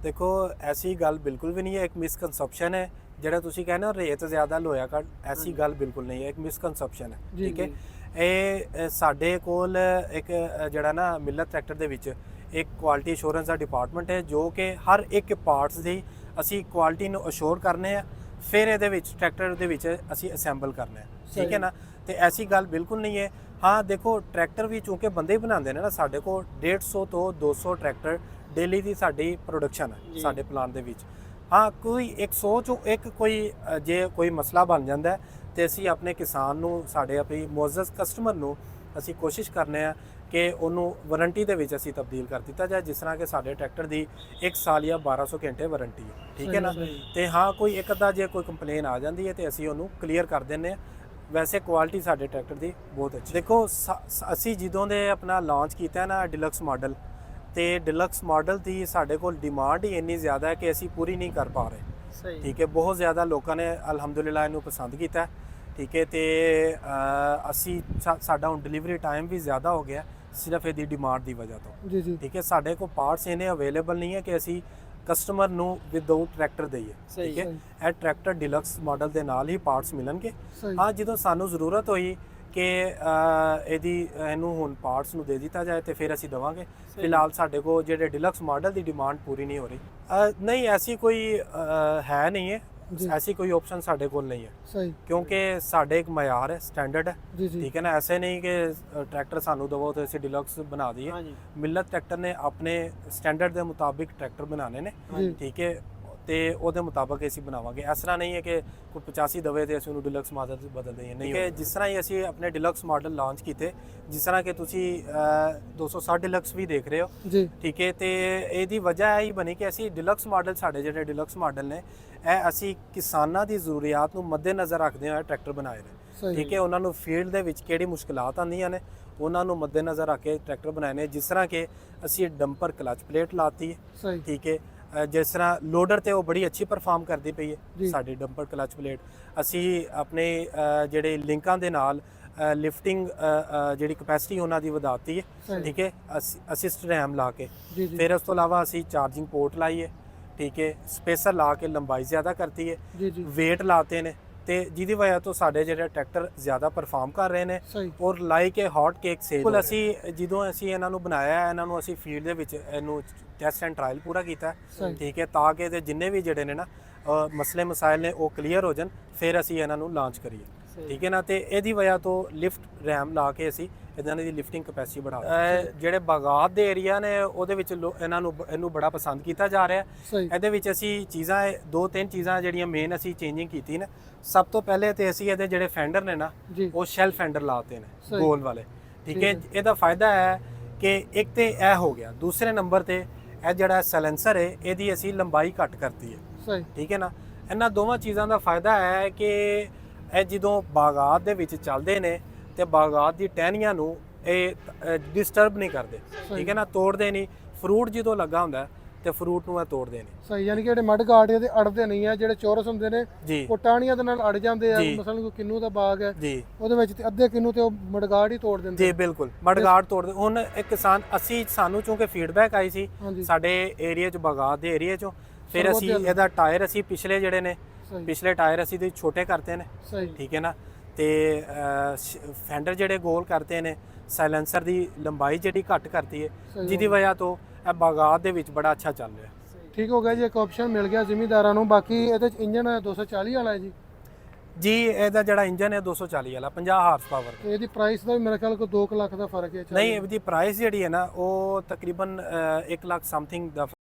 देखो ऐसी गल बिल्कुल भी नहीं है, एक मिसकनसैप्शन है ਜਿਹੜਾ ਤੁਸੀਂ ਕਹਿੰਦੇ ਹੋ ਰੇਤ ਜ਼ਿਆਦਾ ਲੋਇਆ ਕਰ, ਐਸੀ ਗੱਲ ਬਿਲਕੁਲ ਨਹੀਂ ਹੈ, ਇੱਕ ਮਿਸਕਨਸੈਪਸ਼ਨ ਹੈ। ਠੀਕ ਹੈ, ਇਹ ਸਾਡੇ ਕੋਲ ਇੱਕ ਜਿਹੜਾ ਨਾ ਮਿਲਤ ਟਰੈਕਟਰ ਦੇ ਵਿੱਚ ਇੱਕ ਕੁਆਲਿਟੀ ਅਸ਼ੋਰੈਂਸ ਦਾ ਡਿਪਾਰਟਮੈਂਟ ਹੈ ਜੋ ਕਿ ਹਰ ਇੱਕ ਪਾਰਟਸ ਦੀ ਅਸੀਂ ਕੁਆਲਿਟੀ ਨੂੰ ਅਸ਼ੋਰ ਕਰਨੇ ਆ, ਫਿਰ ਇਹਦੇ ਵਿੱਚ ਟਰੈਕਟਰ ਦੇ ਵਿੱਚ ਅਸੀਂ ਅਸੈਂਬਲ ਕਰਨਾ ਹੈ। ਠੀਕ ਹੈ ਨਾ, ਤੇ ਐਸੀ ਗੱਲ ਬਿਲਕੁਲ ਨਹੀਂ ਹੈ। ਹਾਂ ਦੇਖੋ ਟਰੈਕਟਰ ਵੀ ਚੂੰਕਿ ਬੰਦੇ ਹੀ ਬਣਾਉਂਦੇ ਨੇ ਨਾ, ਸਾਡੇ ਕੋਲ 150 ਤੋਂ 200 ਟਰੈਕਟਰ ਡੇਲੀ ਦੀ ਸਾਡੀ ਪ੍ਰੋਡਕਸ਼ਨ ਹੈ ਸਾਡੇ ਪਲਾਂਟ ਦੇ ਵਿੱਚ। ਹਾਂ ਕੋਈ 100 ਚੋਂ ਇੱਕ ਕੋਈ ਜੇ ਕੋਈ ਮਸਲਾ ਬਣ ਜਾਂਦਾ ਤੇ ਅਸੀਂ ਆਪਣੇ ਕਿਸਾਨ ਨੂੰ, ਸਾਡੇ ਆਪਣੀ ਮੁਅੱਜ਼ਜ਼ ਕਸਟਮਰ ਨੂੰ ਅਸੀਂ ਕੋਸ਼ਿਸ਼ ਕਰਨੇ ਆ ਕਿ ਉਹਨੂੰ ਵਾਰੰਟੀ ਦੇ ਵਿੱਚ ਅਸੀਂ ਤਬਦੀਲ ਕਰ ਦਿੱਤਾ ਜਾਏ, ਜਿਸ ਤਰ੍ਹਾਂ ਕਿ ਸਾਡੇ ਟਰੈਕਟਰ ਦੀ 1 ਸਾਲ ਜਾਂ 1200 ਘੰਟੇ ਵਾਰੰਟੀ ਹੈ। ਠੀਕ ਹੈ ਨਾ, ਤੇ ਹਾਂ ਕੋਈ ਇੱਕ ਅੱਧਾ ਜੇ ਕੋਈ ਕੰਪਲੇਨ ਆ ਜਾਂਦੀ ਹੈ ਤੇ ਅਸੀਂ ਉਹਨੂੰ ਕਲੀਅਰ ਕਰ ਦਿੰਦੇ ਆ। ਵੈਸੇ ਕੁਆਲਿਟੀ ਸਾਡੇ ਟਰੈਕਟਰ ਦੀ ਬਹੁਤ ਅੱਛੀ। ਦੇਖੋ ਅਸੀਂ ਜਦੋਂ ਦੇ ਆਪਣਾ ਲਾਂਚ ਕੀਤਾ ਨਾ ਡਿਲਕਸ ਮਾਡਲ, ਤੇ ਡਿਲਕਸ ਮਾਡਲ ਦੀ ਸਾਡੇ ਕੋਲ ਡਿਮਾਂਡ ਹੀ ਇੰਨੀ ਜ਼ਿਆਦਾ ਹੈ ਕਿ ਅਸੀਂ ਪੂਰੀ ਨਹੀਂ ਕਰ ਪਾ ਰਹੇ। ਠੀਕ ਹੈ, ਬਹੁਤ ਜ਼ਿਆਦਾ ਲੋਕਾਂ ਨੇ ਅਲਹਮਦੁਲਿਲਾ ਇਹਨੂੰ ਪਸੰਦ ਕੀਤਾ। ਠੀਕ ਹੈ, ਤੇ ਅਸੀਂ ਸਾਡਾ ਹੁਣ ਡਿਲੀਵਰੀ ਟਾਈਮ ਵੀ ਜ਼ਿਆਦਾ ਹੋ ਗਿਆ ਸਿਰਫ ਇਹਦੀ ਡਿਮਾਂਡ ਦੀ ਵਜ੍ਹਾ ਤੋਂ। ਜੀ ਠੀਕ ਹੈ, ਸਾਡੇ ਕੋਲ ਪਾਰਟਸ ਇਹਨੇ ਅਵੇਲੇਬਲ ਨਹੀਂ ਹੈ ਕਿ ਅਸੀਂ ਕਸਟਮਰ ਨੂੰ ਵਿਦਆਊਟ ਟਰੈਕਟਰ ਦਈਏ। ਠੀਕ ਹੈ, ਇਹ ਟਰੈਕਟਰ ਡਿਲਕਸ ਮਾਡਲ ਦੇ ਨਾਲ ਹੀ ਪਾਰਟਸ ਮਿਲਣਗੇ। ਹਾਂ ਜਦੋਂ ਸਾਨੂੰ ਜ਼ਰੂਰਤ ਹੋਈ ਕਿ ਇਹਨੂੰ ਹੁਣ ਪਾਰਟਸ ਨੂੰ ਦੇ ਦਿੱਤਾ ਜਾਏ ਤੇ ਫਿਰ ਅਸੀਂ ਦੇਵਾਂਗੇ। ਫਿਲਹਾਲ ਸਾਡੇ ਕੋਲ ਜਿਹੜੇ ਡਿਲਕਸ ਮਾਡਲ ਦੀ ਡਿਮਾਂਡ ਪੂਰੀ ਨਹੀਂ ਹੋ ਰਹੀ। ਨਹੀਂ ਐਸੀ ਕੋਈ ਹੈ ਨਹੀਂ ਹੈ, ਐਸੀ ਕੋਈ ਆਪਸ਼ਨ ਸਾਡੇ ਕੋਲ ਨਹੀਂ ਹੈ, ਕਿਉਂਕਿ ਸਾਡੇ ਇੱਕ ਮਿਆਰ ਹੈ, ਸਟੈਂਡਰਡ ਹੈ। ਠੀਕ ਹੈ ਨਾ, ਐਸੇ ਨਹੀਂ ਕਿ ਟਰੈਕਟਰ ਸਾਨੂੰ ਦਵੋ ਤੇ ਅਸੀਂ ਡਿਲਕਸ ਬਣਾ ਦਈਏ। ਮਿਲਤ ਟਰੈਕਟਰ ਨੇ ਆਪਣੇ ਸਟੈਂਡਰਡ ਦੇ ਮੁਤਾਬਿਕ ਟਰੈਕਟਰ ਬਣਾਉਣੇ ਨੇ। ਠੀਕ ਹੈ, ਤੇ ਉਹਦੇ ਮੁਤਾਬਕ ਅਸੀਂ ਬਣਾਵਾਂਗੇ। ਇਸ ਤਰ੍ਹਾਂ ਨਹੀਂ ਹੈ ਕਿ ਕੋਈ 85 ਦਵੇ ਤੇ ਅਸੀਂ ਉਹਨੂੰ ਡਿਲਕਸ ਮਾਡਲ ਬਦਲ ਦਈਏ, ਨਹੀਂ। ਕਿ ਜਿਸ ਤਰ੍ਹਾਂ ਹੀ ਅਸੀਂ ਆਪਣੇ ਡਿਲਕਸ ਮਾਡਲ ਲਾਂਚ ਕੀਤੇ, ਜਿਸ ਤਰ੍ਹਾਂ ਕਿ ਤੁਸੀਂ 260 ਡਿਲਕਸ ਵੀ ਦੇਖ ਰਹੇ ਹੋ। ਠੀਕ ਹੈ, ਤੇ ਇਹਦੀ ਵਜ੍ਹਾ ਇਹ ਹੀ ਬਣੀ ਕਿ ਅਸੀਂ ਡਿਲਕਸ ਮਾਡਲ, ਸਾਡੇ ਜਿਹੜੇ ਡਿਲਕਸ ਮਾਡਲ ਨੇ, ਇਹ ਅਸੀਂ ਕਿਸਾਨਾਂ ਦੀ ਜ਼ਰੂਰੀਆਤ ਨੂੰ ਮੱਦੇਨਜ਼ਰ ਰੱਖਦੇ ਹੋਏ ਟਰੈਕਟਰ ਬਣਾਏ ਨੇ। ਠੀਕ ਹੈ, ਉਹਨਾਂ ਨੂੰ ਫੀਲਡ ਦੇ ਵਿੱਚ ਕਿਹੜੀ ਮੁਸ਼ਕਲਾਤ ਆਉਂਦੀਆਂ ਨੇ ਉਹਨਾਂ ਨੂੰ ਮੱਦੇਨਜ਼ਰ ਰੱਖ ਕੇ ਟਰੈਕਟਰ ਬਣਾਏ ਨੇ। ਜਿਸ ਤਰ੍ਹਾਂ ਕਿ ਅਸੀਂ ਡੰਪਰ ਕਲਚ ਪਲੇਟ ਲਾਤੀ ਹੈ। ਠੀਕ ਹੈ, ਜਿਸ ਤਰ੍ਹਾਂ ਲੋਡਰ ਤੇ ਉਹ ਬੜੀ ਅੱਛੀ ਪਰਫਾਰਮ ਕਰਦੀ ਪਈ ਹੈ ਸਾਡੀ ਡੰਪਰ ਕਲਚ ਪਲੇਟ। ਅਸੀਂ ਆਪਣੇ ਜਿਹੜੇ ਲਿੰਕਾਂ ਦੇ ਨਾਲ ਲਿਫਟਿੰਗ ਜਿਹੜੀ ਕਪੈਸਿਟੀ ਉਹਨਾਂ ਦੀ ਵਧਾਤੀ ਹੈ। ਠੀਕ ਹੈ, ਅਸਿਸਟ ਰੈਮ ਲਾ ਕੇ, ਫਿਰ ਉਸ ਤੋਂ ਇਲਾਵਾ ਅਸੀਂ ਚਾਰਜਿੰਗ ਪੋਰਟ ਲਾਈ ਹੈ। ਠੀਕ ਹੈ, ਸਪੇਸਰ ਲਾ ਕੇ ਲੰਬਾਈ ਜ਼ਿਆਦਾ ਕਰਤੀ ਹੈ, ਵੇਟ ਲਾਤੇ ਨੇ, ਤੇ ਜਿਹਦੀ ਵਜ੍ਹਾ ਤੋਂ ਸਾਡੇ ਜਿਹੜੇ ਟਰੈਕਟਰ ਜ਼ਿਆਦਾ ਪਰਫਾਰਮ ਕਰ ਰਹੇ ਨੇ ਔਰ ਲਾਈਕ ਏ ਹੌਟ ਕੇਕ ਸੇਲ। ਅਸੀਂ ਜਦੋਂ ਅਸੀਂ ਇਹਨਾਂ ਨੂੰ ਬਣਾਇਆ, ਇਹਨਾਂ ਨੂੰ ਅਸੀਂ ਫੀਲਡ ਦੇ ਵਿੱਚ ਇਹਨੂੰ ਟੈਸਟ ਐਂਡ ਟਰਾਇਲ ਪੂਰਾ ਕੀਤਾ। ਠੀਕ ਹੈ, ਤਾਂ ਕਿ ਇਹਦੇ ਜਿੰਨੇ ਵੀ ਜਿਹੜੇ ਨੇ ਨਾ ਮਸਲੇ ਮਸਾਇਲ ਨੇ ਉਹ ਕਲੀਅਰ ਹੋ ਜਾਣ, ਫਿਰ ਅਸੀਂ ਇਹਨਾਂ ਨੂੰ ਲਾਂਚ ਕਰੀਏ। ਠੀਕ ਹੈ ਨਾ, ਤੇ ਇਹਦੀ ਵਜ੍ਹਾ ਤੋਂ ਲਿਫਟ ਰੈਮ ਲਾ ਕੇ ਅਸੀਂ ਇਹਨਾਂ ਦੀ ਲਿਫਟਿੰਗ ਕਪੈਸਿਟੀ ਬਣਾ ਜਿਹੜੇ ਬਾਗਾਤ ਦੇ ਏਰੀਆ ਨੇ ਉਹਦੇ ਵਿੱਚ ਇਹਨੂੰ ਬੜਾ ਪਸੰਦ ਕੀਤਾ ਜਾ ਰਿਹਾ। ਇਹਦੇ ਵਿੱਚ ਅਸੀਂ ਚੀਜ਼ਾਂ 2-3 ਚੀਜ਼ਾਂ ਜਿਹੜੀਆਂ ਮੇਨ ਅਸੀਂ ਚੇਂਜਿੰਗ ਕੀਤੀ ਨੇ। ਸਭ ਤੋਂ ਪਹਿਲੇ ਤੇ ਅਸੀਂ ਇਹਦੇ ਜਿਹੜੇ ਫੈਂਡਰ ਨੇ ਨਾ ਉਹ ਸ਼ੈਲ ਫੈਂਡਰ ਲਾਤੇ ਨੇ ਗੋਲ ਵਾਲੇ। ਠੀਕ ਹੈ, ਇਹਦਾ ਫਾਇਦਾ ਹੈ ਕਿ ਇੱਕ ਤੇ ਇਹ ਹੋ ਗਿਆ, ਦੂਸਰੇ ਨੰਬਰ ਤੇ ਇਹ ਜਿਹੜਾ ਸਾਇਲੈਂਸਰ ਹੈ ਇਹਦੀ ਅਸੀਂ ਲੰਬਾਈ ਘੱਟ ਕਰਤੀ ਹੈ। ਠੀਕ ਹੈ ਨਾ, ਇਹਨਾਂ ਦੋਵਾਂ ਚੀਜ਼ਾਂ ਦਾ ਫਾਇਦਾ ਹੈ ਕਿ ਇਹ ਜਦੋਂ ਬਾਗਾਤ ਦੇ ਵਿੱਚ ਚੱਲਦੇ ਨੇ ਤੇ ਬਾਗਾਤ ਦੀ ਟਹਿਣੀਆਂ ਨੂੰ ਇਹ ਡਿਸਟਰਬ ਨਹੀਂ ਕਰਦੇ। ਠੀਕ ਹੈ ਨਾ, ਤੋੜਦੇ ਨਹੀਂ। ਫਰੂਟ ਜਦੋਂ ਲੱਗਾ ਹੁੰਦਾ ਤੇ ਫਰੂਟ ਨੂੰ ਇਹ ਤੋੜਦੇ ਨਹੀਂ। ਸਹੀ, ਯਾਨੀ ਕਿ ਜਿਹੜੇ ਮੱਡ ਗਾਰਡ ਇਹਦੇ ਅੜਦੇ ਨਹੀਂ ਆ, ਜਿਹੜੇ ਚੌਰਸ ਹੁੰਦੇ ਨੇ ਉਹ ਟਾਹਣੀਆਂ ਦੇ ਨਾਲ ਅੜ ਜਾਂਦੇ ਆ। ਮਸਲਨ ਕੋਈ ਕਿੰਨੂ ਦਾ ਬਾਗ ਹੈ ਉਹਦੇ ਵਿੱਚ ਤੇ ਅੱਧੇ ਕਿੰਨੂ ਤੇ ਉਹ ਮਡਗਾਰਡ ਹੀ ਤੋੜ ਦਿੰਦੇ। ਜੀ ਬਿਲਕੁਲ, ਮਡਗਾਰਡ ਤੋੜਦੇ। ਹੁਣ ਇੱਕ ਕਿਸਾਨ ਸਾਨੂੰ ਚੂੰਕਿ ਫੀਡਬੈਕ ਆਈ ਸੀ ਸਾਡੇ ਏਰੀਆ 'ਚ, ਬਾਗਾਤ ਦੇ ਏਰੀਆ 'ਚੋਂ, ਫਿਰ ਅਸੀਂ ਇਹਦਾ ਟਾਇਰ ਅਸੀਂ ਪਿਛਲੇ ਜਿਹੜੇ ਨੇ ਪਿਛਲੇ ਟਾਇਰ ਅਸੀਂ ਛੋਟੇ ਕਰਤੇ ਨੇ। ਠੀਕ ਹੈ ਨਾ, ਤੇ ਫੈਂਡਰ ਜਿਹੜੇ ਗੋਲ ਕਰਤੇ ਨੇ, ਸਾਇਲੈਂਸਰ ਦੀ ਲੰਬਾਈ ਜਿਹੜੀ ਘੱਟ ਕਰਤੀ ਹੈ, ਜਿਹਦੀ ਵਜ੍ਹਾ ਤੋਂ ਇਹ ਬਾਗਾਤ ਦੇ ਵਿੱਚ ਬੜਾ ਅੱਛਾ ਚੱਲ ਰਿਹਾ। ਠੀਕ ਹੋ ਗਿਆ ਜੀ, ਇੱਕ ਆਪਸ਼ਨ ਮਿਲ ਗਿਆ ਜ਼ਿਮੀਂਦਾਰਾਂ ਨੂੰ। ਬਾਕੀ ਇਹਦੇ ਚ ਇੰਜਨ 240 ਵਾਲਾ ਹੈ ਜੀ ਇਹਦਾ ਜਿਹੜਾ ਇੰਜਨ ਹੈ 240 ਵਾਲਾ, 50 ਹਾਰਸ ਪਾਵਰ। ਇਹਦੀ ਪ੍ਰਾਈਸ ਦਾ ਵੀ ਮੇਰੇ ਖਿਆਲ ਕੋਈ 2 ਲੱਖ ਦਾ ਫਰਕ ਹੈ। ਨਹੀਂ, ਇਹਦੀ ਪ੍ਰਾਈਸ ਜਿਹੜੀ ਹੈ ਨਾ ਉਹ ਤਕਰੀਬਨ 1 ਲੱਖ ਸਮਥਿੰਗ ਦਾ